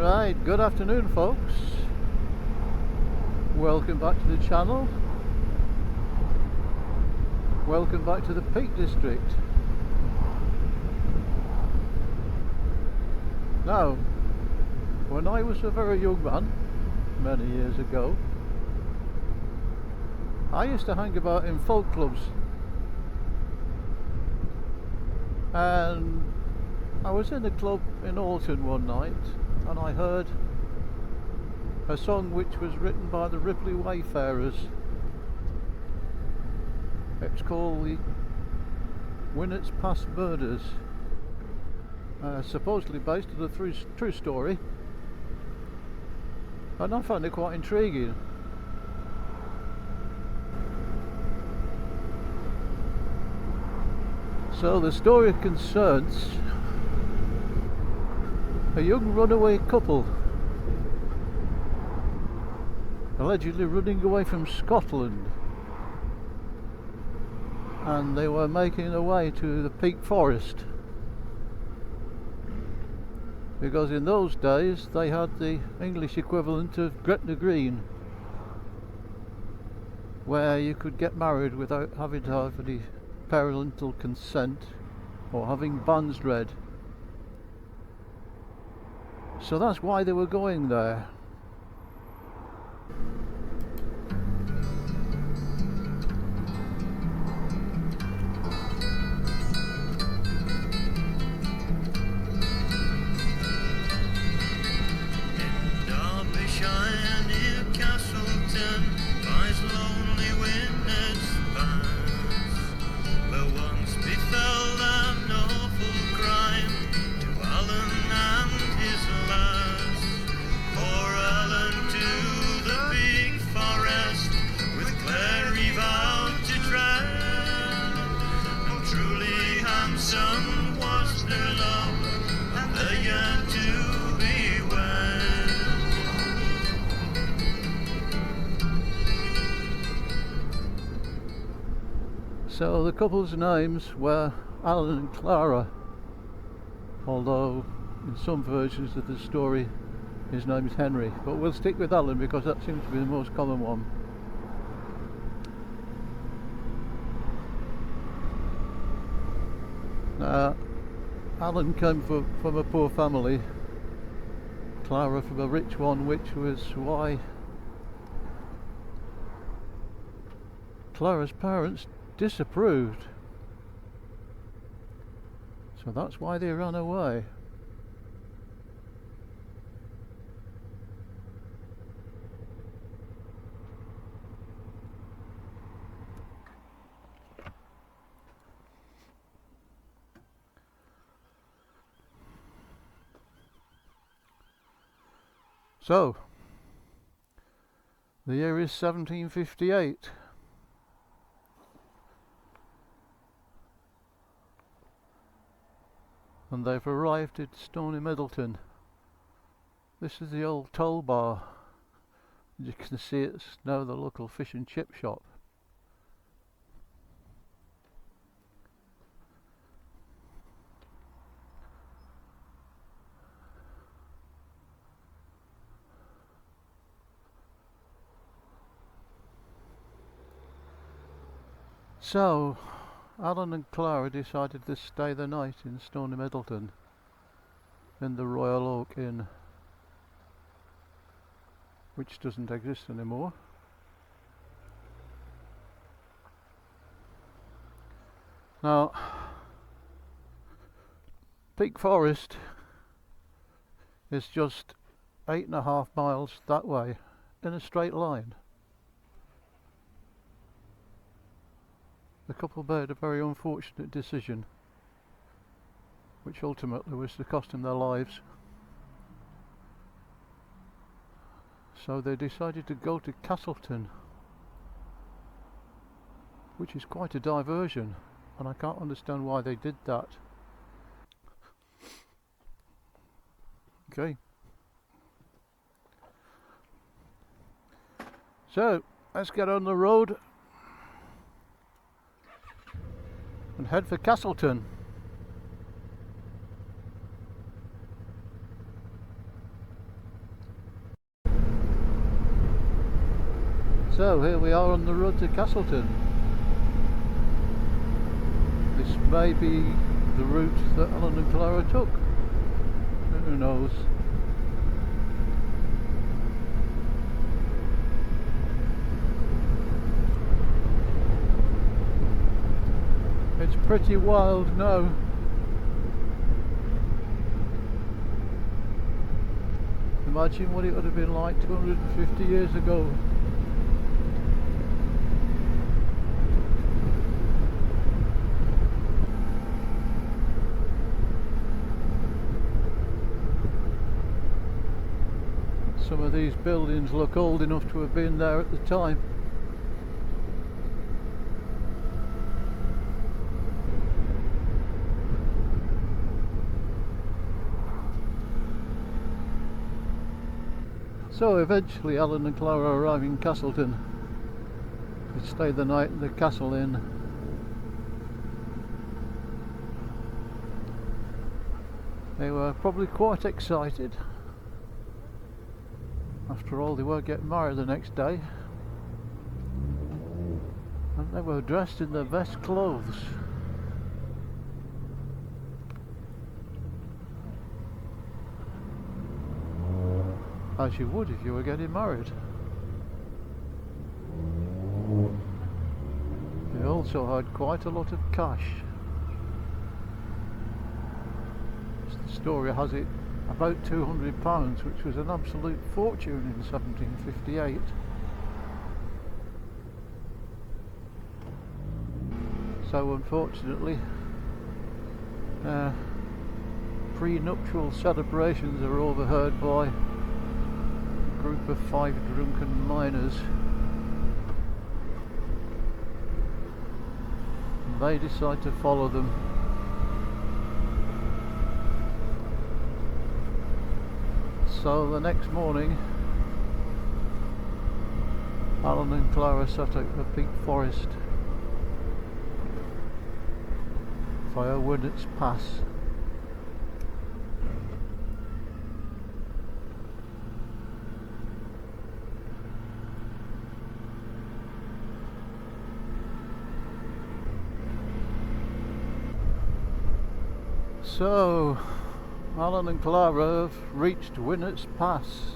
Right, good afternoon folks. Welcome back to the channel. Welcome back to the Peak District. Now, when I was a very young man, many years ago, I used to hang about in folk clubs. And I was in a club in Alton one night and I heard a song which was written by the Ripley Wayfarers. It's called the Winnats Past Murders, supposedly based on a true story, and I found it quite intriguing. So the story concerns a young runaway couple allegedly running away from Scotland, and they were making their way to the Peak Forest because in those days they had the English equivalent of Gretna Green, where you could get married without having to have any parental consent or having banns read. So that's why they were going there. In Derbyshire near Castleton lies lonely Winnats Pass, where once befell an awful crime to Alan and his lass. For Alan to the big forest with Clara vowed to tread, and truly handsome was their love, and they yearned to be wed. So the couple's names were Alan and Clara, although in some versions of the story his name is Henry, but we'll stick with Alan because that seems to be the most common one. Alan came from a poor family, Clara from a rich one, which was why Clara's parents disapproved. So that's why they ran away. So, the year is 1758. And they've arrived at Stony Middleton. This is the old toll bar. As you can see, it's now the local fish and chip shop. So, Alan and Clara decided to stay the night in Stony Middleton in the Royal Oak Inn, which doesn't exist anymore. Now, Peak Forest is just 8.5 miles that way in a straight line. The couple made a very unfortunate decision, which ultimately was to cost them their lives. So they decided to go to Castleton, which is quite a diversion, and I can't understand why they did that. Okay. So, let's get on the road and head for Castleton. So here we are on the road to Castleton. This may be the route that Alan and Clara took. Who knows? It's pretty wild now. Imagine what it would have been like 250 years ago. Some of these buildings look old enough to have been there at the time. So eventually Alan and Clara arrive in Castleton. They stay the night in the Castle Inn. They were probably quite excited. After all, they were getting married the next day. And they were dressed in their best clothes. As you would if you were getting married. They also had quite a lot of cash. The story has it about £200, which was an absolute fortune in 1758. So unfortunately, pre-nuptial celebrations are overheard by a group of 5 drunken miners. And they decide to follow them. So the next morning, Alan and Clara set out the big forest via Winnats Pass. So Alan and Clara have reached Winnats Pass.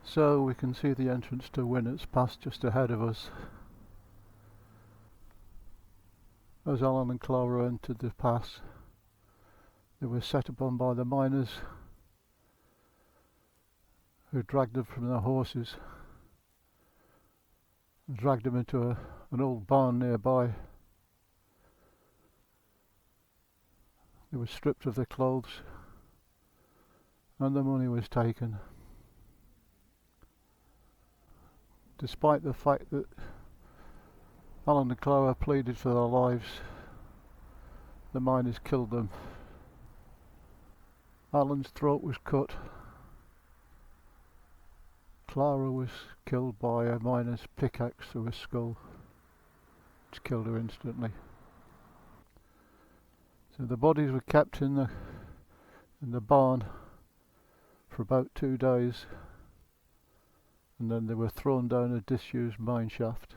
So we can see the entrance to Winnats Pass just ahead of us. As Alan and Clara entered the pass, they were set upon by the miners, who dragged them from their horses and dragged them into an old barn nearby. They were stripped of their clothes and the money was taken. Despite the fact that Alan and Clara pleaded for their lives, the miners killed them. Alan's throat was cut. Clara was killed by a miner's pickaxe through her skull, which killed her instantly. So the bodies were kept in the barn for about 2 days. And then they were thrown down a disused mine shaft.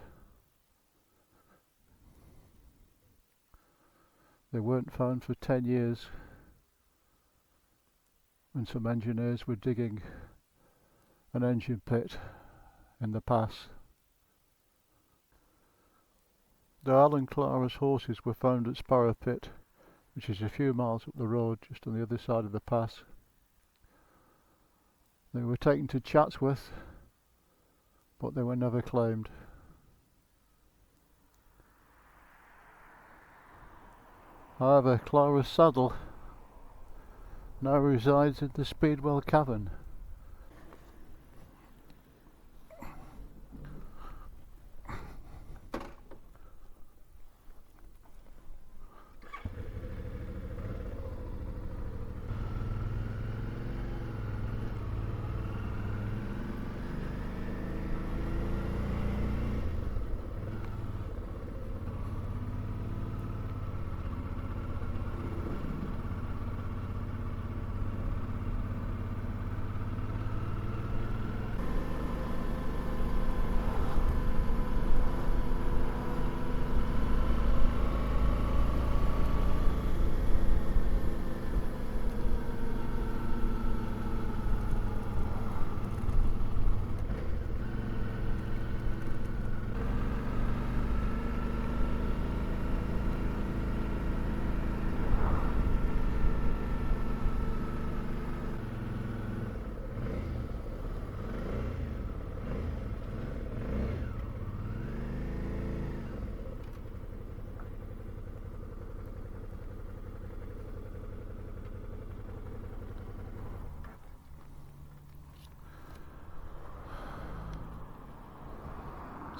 They weren't found for 10 years when some engineers were digging an engine pit in the pass. The Alan and Clara's horses were found at Sparrow Pit, which is a few miles up the road just on the other side of the pass. They were taken to Chatsworth, but they were never claimed. However, Clara's saddle now resides in the Speedwell Cavern.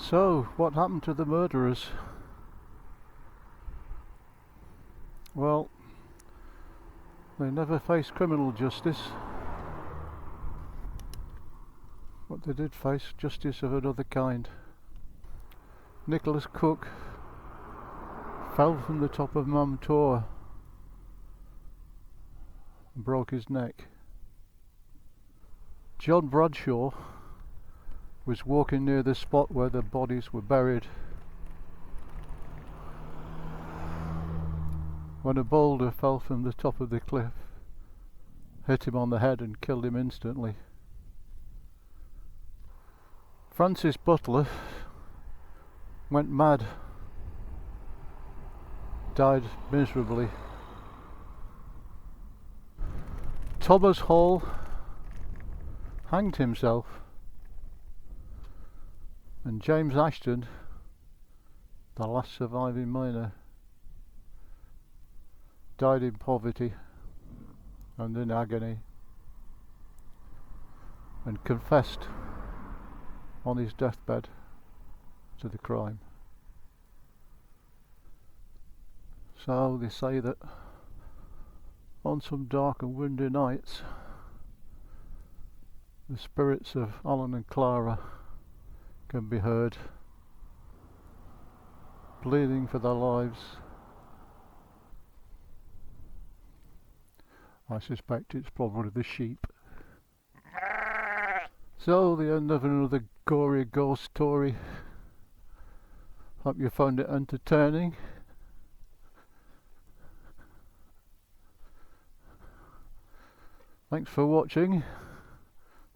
So, what happened to the murderers? Well, they never faced criminal justice, but they did face justice of another kind. Nicholas Cook fell from the top of Mum Tor and broke his neck. John Bradshaw was walking near the spot where the bodies were buried when a boulder fell from the top of the cliff, hit him on the head and killed him instantly. Francis Butler went mad, died miserably. Thomas Hall hanged himself, and James Ashton, the last surviving miner, died in poverty and in agony, and confessed on his deathbed to the crime. So they say that on some dark and windy nights the spirits of Alan and Clara can be heard pleading for their lives. I suspect it's probably the sheep. So, the end of another gory ghost story. Hope you found it entertaining. Thanks for watching,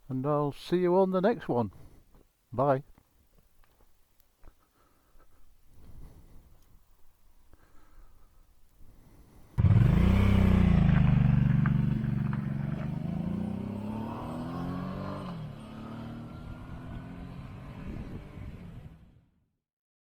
and I'll see you on the next one. Bye.